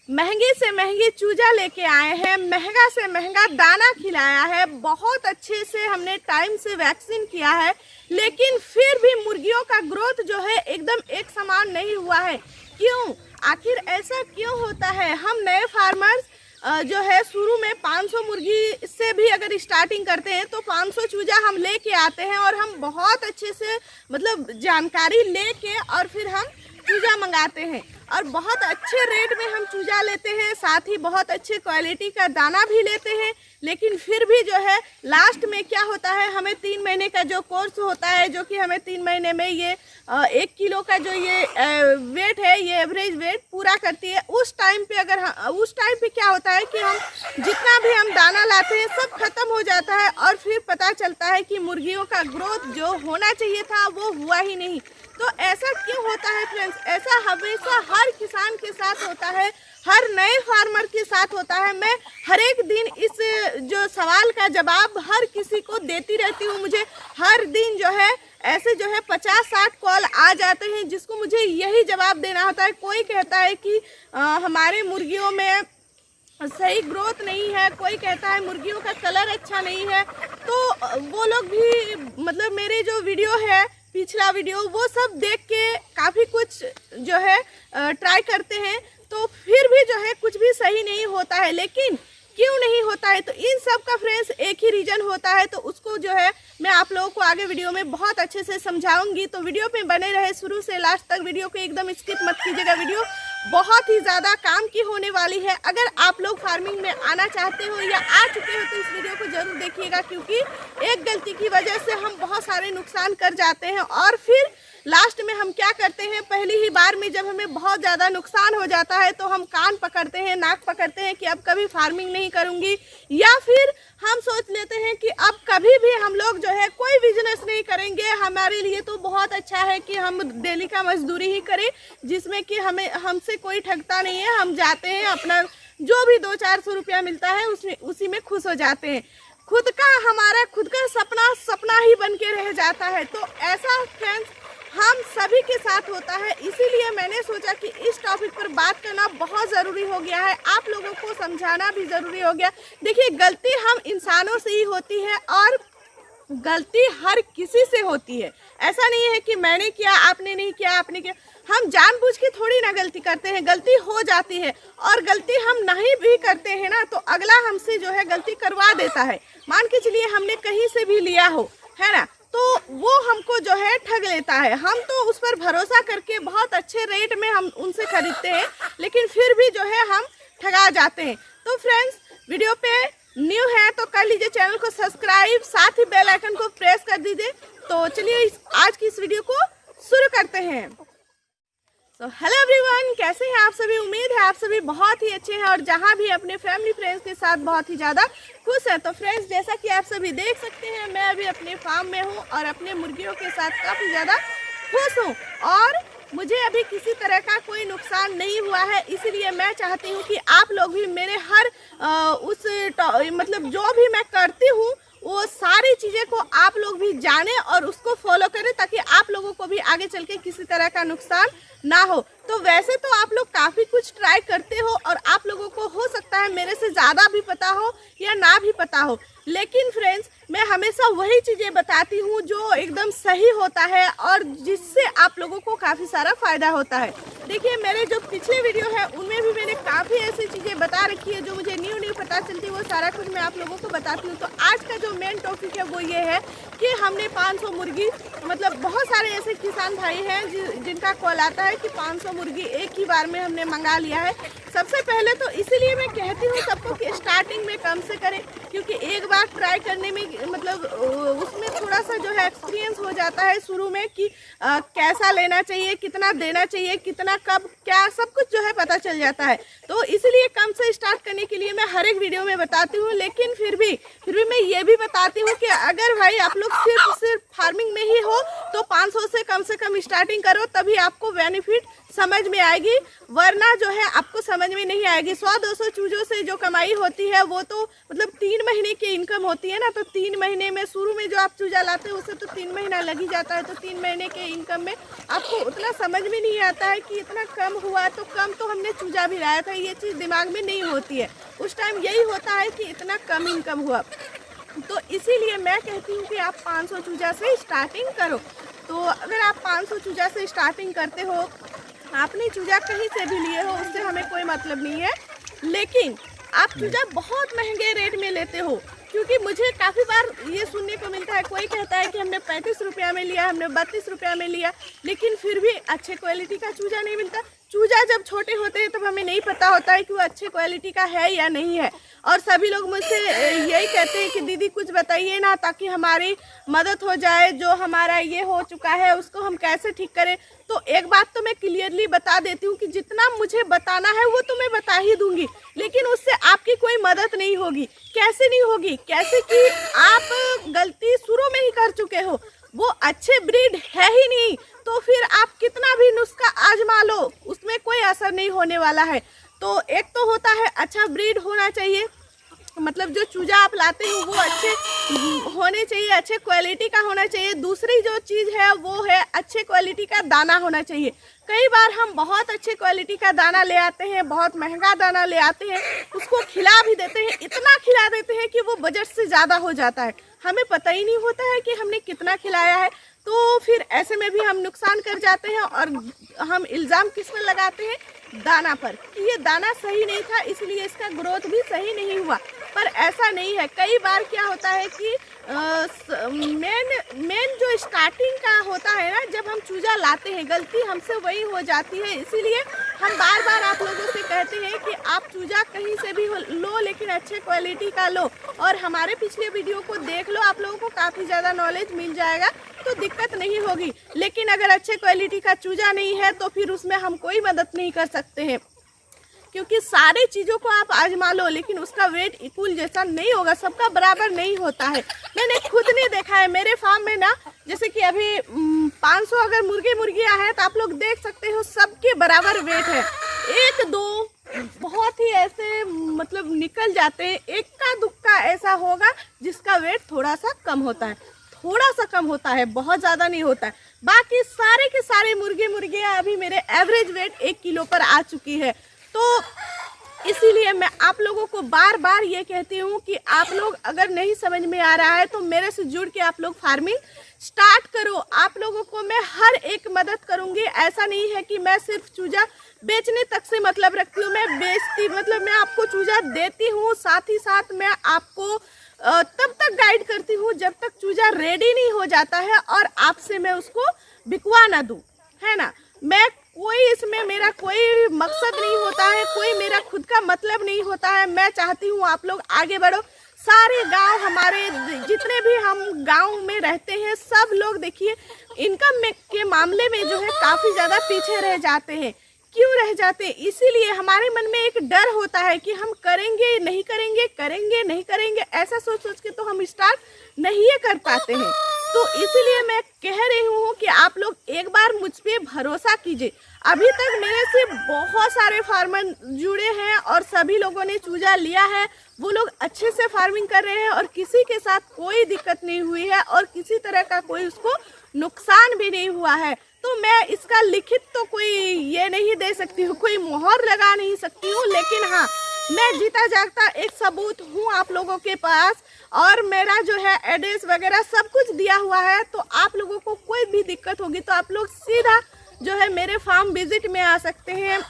महंगे से महंगी चूजा लेके आए हैं, महंगा से महंगा दाना खिलाया है, बहुत अच्छे से हमने टाइम से वैक्सीन किया है, लेकिन फिर भी मुर्गियों का ग्रोथ जो है एकदम एक समान नहीं हुआ है। क्यों? आखिर ऐसा क्यों होता है? हम नए फार्मर्स जो है शुरू में 500 मुर्गी से भी अगर स्टार्टिंग करते हैं तो 500 चूजा हम लेके आते हैं और हम बहुत अच्छे से मतलब जानकारी लेके और फिर हम चूजा मंगाते हैं और बहुत अच्छे रेट में हम चूजा लेते हैं, साथ ही बहुत अच्छे क्वालिटी का दाना भी लेते हैं। लेकिन फिर भी जो है लास्ट में क्या होता है, हमें 3 महीने का जो कोर्स होता है, जो कि हमें 3 महीने में ये 1 किलो का जो ये वेट है, ये एवरेज वेट पूरा करती है। उस टाइम पे क्या होता है कि हम जितना भी हम दाना लाते हैं सब खत्म हो जाता है और फिर पता चलता है कि मुर्गियों का ग्रोथ जो होना चाहिए था वो हुआ ही नहीं। तो ऐसा क्यों होता है फ्रेंड्स? ऐसा हमेशा हर किसान के साथ होता है, हर नए फार्मर के साथ होता है। मैं हर एक दिन इस जो सवाल का जवाब हर किसी को देती रहती हूँ। मुझे हर दिन जो है ऐसे जो है 50-60 कॉल आ जाते हैं जिसको मुझे यही जवाब देना होता है। कोई कहता है कि हमारे मुर्गियों में सही ग्रोथ नहीं है, कोई कहता है मुर्गियों का कलर अच्छा नहीं है। तो वो लोग भी मतलब मेरे जो वीडियो है, पिछला वीडियो, वो सब देख के काफ़ी कुछ जो है ट्राई करते हैं, तो फिर भी जो है कुछ भी सही नहीं होता है। लेकिन क्यों नहीं होता है? तो इन सब का फ्रेंड्स एक ही रीज़न होता है, तो उसको जो है मैं आप लोगों को आगे वीडियो में बहुत अच्छे से समझाऊंगी। तो वीडियो पे बने रहे शुरू से लास्ट तक, वीडियो को एकदम स्किप मत कीजिएगा। वीडियो बहुत ही ज़्यादा काम की होने वाली है। अगर आप लोग फार्मिंग में आना चाहते हो या आ चुके हो तो इस वीडियो को ज़रूर देखिएगा, क्योंकि एक गलती की वजह से हम बहुत सारे नुकसान कर जाते हैं और फिर लास्ट में हम क्या करते हैं, पहली ही बार में जब हमें बहुत ज़्यादा नुकसान हो जाता है तो हम कान पकड़ते हैं, नाक पकड़ते हैं कि अब कभी फार्मिंग नहीं करूँगी, या फिर हम सोच लेते हैं कि अब कभी भी हम लोग जो है कोई बिजनेस नहीं करेंगे, हमारे लिए तो बहुत अच्छा है कि हम डेली का मजदूरी ही करें जिसमें कि हमसे कोई ठगता नहीं है। हम जाते हैं, अपना जो भी 200-400 रुपया मिलता है उसी में खुश हो जाते हैं। हमारा खुद का सपना ही बन के रह जाता है। तो ऐसा फ्रेंड्स हम सभी के साथ होता है, इसीलिए मैंने सोचा कि इस टॉपिक पर बात करना बहुत ज़रूरी हो गया है, आप लोगों को समझाना भी ज़रूरी हो गया। देखिए, गलती हम इंसानों से ही होती है और गलती हर किसी से होती है। ऐसा नहीं है कि मैंने किया, आपने नहीं किया, आपने किया। हम जानबूझ के थोड़ी ना गलती करते हैं, गलती हो जाती है और गलती हम नहीं भी करते हैं ना तो अगला हमसे जो है गलती करवा देता है। मान के चलिए हमने कहीं से भी लिया हो, है ना, तो वो हमको जो है ठग लेता है। हम तो उस पर भरोसा करके बहुत अच्छे रेट में हम उनसे खरीदते हैं, लेकिन फिर भी जो है हम ठगा जाते हैं। तो फ्रेंड्स, वीडियो पे न्यू है तो कर लीजिए चैनल को सब्सक्राइब, साथ ही बेल आइकन को प्रेस कर दीजिए। तो चलिए आज की इस वीडियो को शुरू करते हैं। तो हेलो एवरीवन, कैसे हैं आप सभी? उम्मीद है आप सभी बहुत ही अच्छे हैं और जहां भी अपने फैमिली फ्रेंड्स के साथ बहुत ही ज़्यादा खुश हैं। तो फ्रेंड्स, जैसा कि आप सभी देख सकते हैं, मैं अभी अपने फार्म में हूं और अपने मुर्गियों के साथ काफ़ी ज़्यादा खुश हूं और मुझे अभी किसी तरह का कोई नुकसान नहीं हुआ है। इसीलिए मैं चाहती हूँ कि आप लोग भी मेरे हर मतलब जो भी मैं करती हूँ वो सारी चीज़ें को आप लोग भी जाने और उसको फॉलो करें, ताकि आप लोगों को भी आगे चल के किसी तरह का नुकसान ना हो। तो वैसे तो आप लोग काफ़ी कुछ ट्राई करते हो और आप लोगों को हो सकता है मेरे से ज़्यादा भी पता हो या ना भी पता हो, लेकिन फ्रेंड्स मैं हमेशा वही चीज़ें बताती हूँ जो एकदम सही होता है और जिससे आप लोगों को काफ़ी सारा फ़ायदा होता है। देखिए, मेरे जो पिछले वीडियो है उनमें भी मैंने काफ़ी ऐसी चीज़ें बता रखी है जो मुझे न्यू पता चलती है, वो सारा कुछ मैं आप लोगों को बताती हूँ। तो आज का जो मेन टॉपिक है वो ये है कि हमने 500 मुर्गी, मतलब बहुत सारे ऐसे किसान भाई हैं जिनका कॉल आता है कि 500 मुर्गी एक ही बार में हमने मंगा लिया है। सबसे पहले तो इसीलिए मैं कहती हूँ सबको कि स्टार्टिंग में कम से करें, क्योंकि एक बार ट्राई करने में मतलब उसमें थोड़ा सा जो है एक्सपीरियंस हो जाता है शुरू में कि कैसा लेना चाहिए, कितना देना चाहिए, कितना कब क्या, सब कुछ जो है पता चल जाता है। तो इसीलिए कम से स्टार्ट करने के लिए मैं हर एक वीडियो में बताती हूँ। लेकिन फिर भी मैं ये भी बताती हूँ कि अगर भाई आप लोग सिर्फ फार्मिंग में ही हो तो 500 से कम स्टार्टिंग करो, तभी आपको बेनिफिट समझ में आएगी, वरना जो है आपको समझ में नहीं आएगी। 100-200 चूजों से जो कमाई होती है वो तो मतलब 3 महीने की इनकम होती है ना, तो 3 महीने में शुरू में जो आप चूजा लाते हैं उससे तो 3 महीना लग ही जाता है, तो 3 महीने के इनकम में आपको उतना समझ में नहीं आता है कि इतना कम हुआ, तो कम तो हमने चूजा भी लाया था, ये चीज़ दिमाग में नहीं होती है। उस टाइम यही होता है कि इतना कम इनकम हुआ, तो इसीलिए मैं कहती हूँ कि आप 500 चूजा से स्टार्टिंग करो। तो अगर आप 500 चूजा से स्टार्टिंग करते हो, आपने चूजा कहीं से भी लिए हो उससे हमें कोई मतलब नहीं है, लेकिन आप चूजा बहुत महंगे रेट में लेते हो, क्योंकि मुझे काफ़ी बार ये सुनने को मिलता है, कोई कहता है कि हमने 35 रुपया में लिया, हमने 32 रुपया में लिया, लेकिन फिर भी अच्छे क्वालिटी का चूजा नहीं मिलता। चूजा जब छोटे होते हैं तब हमें नहीं पता होता है कि वो अच्छे क्वालिटी का है या नहीं है, और सभी लोग मुझसे यही कहते हैं कि दीदी कुछ बताइए ना ताकि हमारी मदद हो जाए, जो हमारा ये हो चुका है उसको हम कैसे ठीक करें। तो एक बात तो मैं क्लियरली बता देती हूँ कि जितना मुझे बताना है वो तो मैं बता ही दूंगी, लेकिन उससे आपकी कोई मदद नहीं होगी। कैसे नहीं होगी? कैसे कि आप गलती शुरू में ही कर चुके हो, वो अच्छे ब्रीड है ही नहीं, तो फिर आप कितना भी नुस्खा आजमा लो उसमें कोई असर नहीं होने वाला है। तो एक तो होता है अच्छा ब्रीड होना चाहिए, मतलब जो चूजा आप लाते हो वो अच्छे होने चाहिए, अच्छे क्वालिटी का होना चाहिए। दूसरी जो चीज़ है वो है अच्छे क्वालिटी का दाना होना चाहिए। कई बार हम बहुत अच्छे क्वालिटी का दाना ले आते हैं, बहुत महंगा दाना ले आते हैं, उसको खिला भी देते हैं, इतना खिला देते हैं कि वो बजट से ज़्यादा हो जाता है, हमें पता ही नहीं होता है कि हमने कितना खिलाया है। तो फिर ऐसे में भी हम नुकसान कर जाते हैं, और हम इल्ज़ाम किस पर लगाते हैं? दाना पर, कि ये दाना सही नहीं था इसलिए इसका ग्रोथ भी सही नहीं हुआ। पर ऐसा नहीं है। कई बार क्या होता है कि मेन जो स्टार्टिंग का होता है ना, जब हम चूजा लाते हैं गलती हमसे वही हो जाती है। इसीलिए हम बार बार आप लोगों से कहते हैं कि आप चूजा कहीं से भी लो, लेकिन अच्छे क्वालिटी का लो, और हमारे पिछले वीडियो को देख लो, आप लोगों को काफ़ी ज़्यादा नॉलेज मिल जाएगा, तो दिक्कत नहीं होगी। लेकिन अगर अच्छे क्वालिटी का चूजा नहीं है तो फिर उसमें हम कोई मदद नहीं कर सकते हैं, क्योंकि सारे चीज़ों को आप आजमा लो लेकिन उसका वेट इक्वल जैसा नहीं होगा, सबका बराबर नहीं होता है। मैंने खुद ने देखा है मेरे फार्म में ना, जैसे कि अभी 500 अगर मुर्गियाँ हैं तो आप लोग देख सकते हो सबके बराबर वेट है। एक दो बहुत ही ऐसे मतलब निकल जाते हैं, एक का दुक्का ऐसा होगा जिसका वेट थोड़ा सा कम होता है, थोड़ा सा कम होता है, बहुत ज़्यादा नहीं होता है। बाकी सारे के सारे मुर्गियाँ अभी मेरे एवरेज वेट 1 किलो पर आ चुकी है। तो इसीलिए मैं आप लोगों को बार बार ये कहती हूँ कि आप लोग अगर नहीं समझ में आ रहा है तो मेरे से जुड़ के आप लोग फार्मिंग स्टार्ट करो। आप लोगों को मैं हर एक मदद करूँगी। ऐसा नहीं है कि मैं सिर्फ चूजा बेचने तक से मतलब रखती हूँ, मैं बेचती मतलब मैं आपको चूजा देती हूँ, साथ ही साथ मैं आपको तब तक गाइड करती हूँ जब तक चूजा रेडी नहीं हो जाता है और आपसे मैं उसको बिकवा ना दूँ, है ना। मैं कोई इसमें मेरा कोई मकसद नहीं होता है, कोई मेरा खुद का मतलब नहीं होता है। मैं चाहती हूँ आप लोग आगे बढ़ो। सारे गांव हमारे जितने भी हम गांव में रहते हैं सब लोग देखिए इनकम के मामले में जो है काफ़ी ज़्यादा पीछे रह जाते हैं। क्यों रह जाते हैं? इसीलिए हमारे मन में एक डर होता है कि हम करेंगे नहीं करेंगे, करेंगे नहीं करेंगे, ऐसा सोच सोच के तो हम स्टार्ट नहीं कर पाते हैं। तो इसीलिए मैं कह रही हूँ कि आप लोग एक बार मुझ पे भरोसा कीजिए। अभी तक मेरे से बहुत सारे फार्मर जुड़े हैं और सभी लोगों ने चूजा लिया है, वो लोग अच्छे से फार्मिंग कर रहे हैं और किसी के साथ कोई दिक्कत नहीं हुई है और किसी तरह का कोई उसको नुकसान भी नहीं हुआ है। तो मैं इसका लिखित तो कोई ये नहीं दे सकती हूँ, कोई मोहर लगा नहीं सकती हूँ, लेकिन हाँ मैं जीता जागता एक सबूत हूँ आप लोगों के पास और मेरा जो है एड्रेस वगैरह सब कुछ दिया हुआ है। तो आप लोगों को कोई भी दिक्कत होगी तो आप लोग सीधा जो है मेरे फार्म विजिट में आ सकते हैं,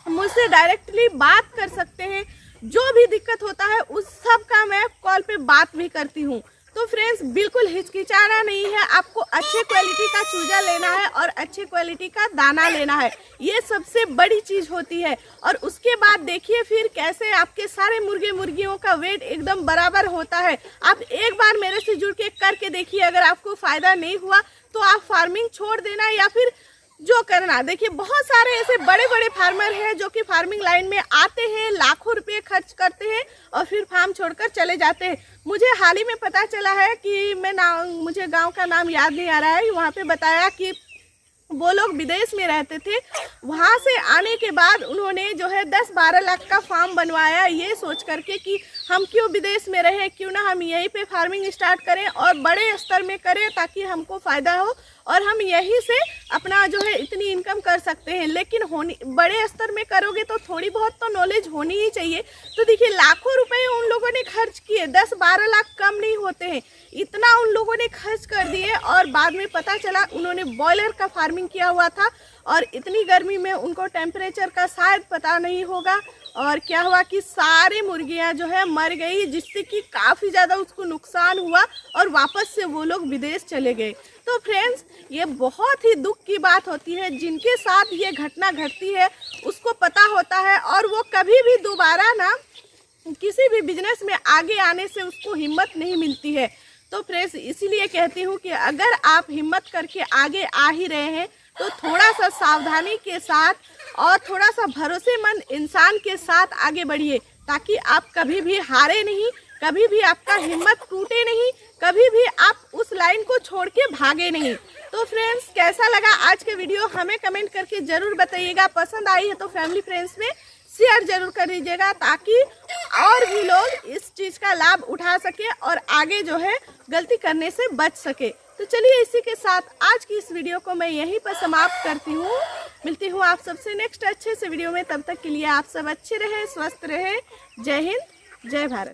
मुझसे डायरेक्टली बात कर सकते हैं। जो भी दिक्कत होता है उस सब का मैं कॉल पे बात भी करती हूँ। तो फ्रेंड्स बिल्कुल हिचकिचाना नहीं है, आपको अच्छे क्वालिटी का चूजा लेना है और अच्छे क्वालिटी का दाना लेना है, ये सबसे बड़ी चीज़ होती है। और उसके बाद देखिए फिर कैसे आपके सारे मुर्गियों का वेट एकदम बराबर होता है। आप एक बार मेरे से जुड़ के करके देखिए, अगर आपको फ़ायदा नहीं हुआ तो आप फार्मिंग छोड़ देना या फिर जो करना। देखिए बहुत सारे ऐसे बड़े बड़े फार्मर हैं जो कि फार्मिंग लाइन में आते हैं, लाखों रुपए खर्च करते हैं और फिर फार्म छोड़कर चले जाते हैं। मुझे हाल ही में पता चला है कि मुझे गांव का नाम याद नहीं आ रहा है, वहाँ पे बताया कि वो लोग विदेश में रहते थे, वहाँ से आने के बाद उन्होंने जो है 10-12 लाख का फार्म बनवाया, ये सोच करके कि हम क्यों विदेश में रहें, क्यों ना हम यहीं पे फार्मिंग स्टार्ट करें और बड़े स्तर में करें ताकि हमको फ़ायदा हो और हम यहीं से अपना जो है इतनी इनकम कर सकते हैं। लेकिन बड़े स्तर में करोगे तो थोड़ी बहुत तो नॉलेज होनी ही चाहिए। तो देखिए लाखों रुपए उन लोगों ने खर्च किए, 10-12 लाख कम नहीं होते हैं, इतना उन लोगों ने खर्च कर दिए और बाद में पता चला उन्होंने बॉयलर का फार्मिंग किया हुआ था और इतनी गर्मी में उनको टेम्परेचर का शायद पता नहीं होगा और क्या हुआ कि सारी मुर्गियां जो है मर गई, जिससे कि काफ़ी ज़्यादा उसको नुकसान हुआ और वापस से वो लोग विदेश चले गए। तो फ्रेंड्स ये बहुत ही दुख की बात होती है, जिनके साथ ये घटना घटती है उसको पता होता है और वो कभी भी दोबारा ना किसी भी बिजनेस में आगे आने से उसको हिम्मत नहीं मिलती है। तो फ्रेंड्स इसीलिए कहती हूँ कि अगर आप हिम्मत करके आगे आ ही रहे हैं तो थोड़ा सा सावधानी के साथ और थोड़ा सा भरोसेमंद इंसान के साथ आगे बढ़िए, ताकि आप कभी भी हारे नहीं, कभी भी आपका हिम्मत टूटे नहीं, कभी भी आप उस लाइन को छोड़ के भागे नहीं। तो फ्रेंड्स कैसा लगा आज के वीडियो हमें कमेंट करके ज़रूर बताइएगा। पसंद आई है तो फैमिली फ्रेंड्स में शेयर जरूर कर दीजिएगा ताकि और भी लोग इस चीज़ का लाभ उठा सके और आगे जो है गलती करने से बच सके। तो चलिए इसी के साथ आज की इस वीडियो को मैं यहीं पर समाप्त करती हूँ। मिलती हूँ आप सबसे नेक्स्ट अच्छे से वीडियो में। तब तक के लिए आप सब अच्छे रहें, स्वस्थ रहें। जय हिंद, जय भारत।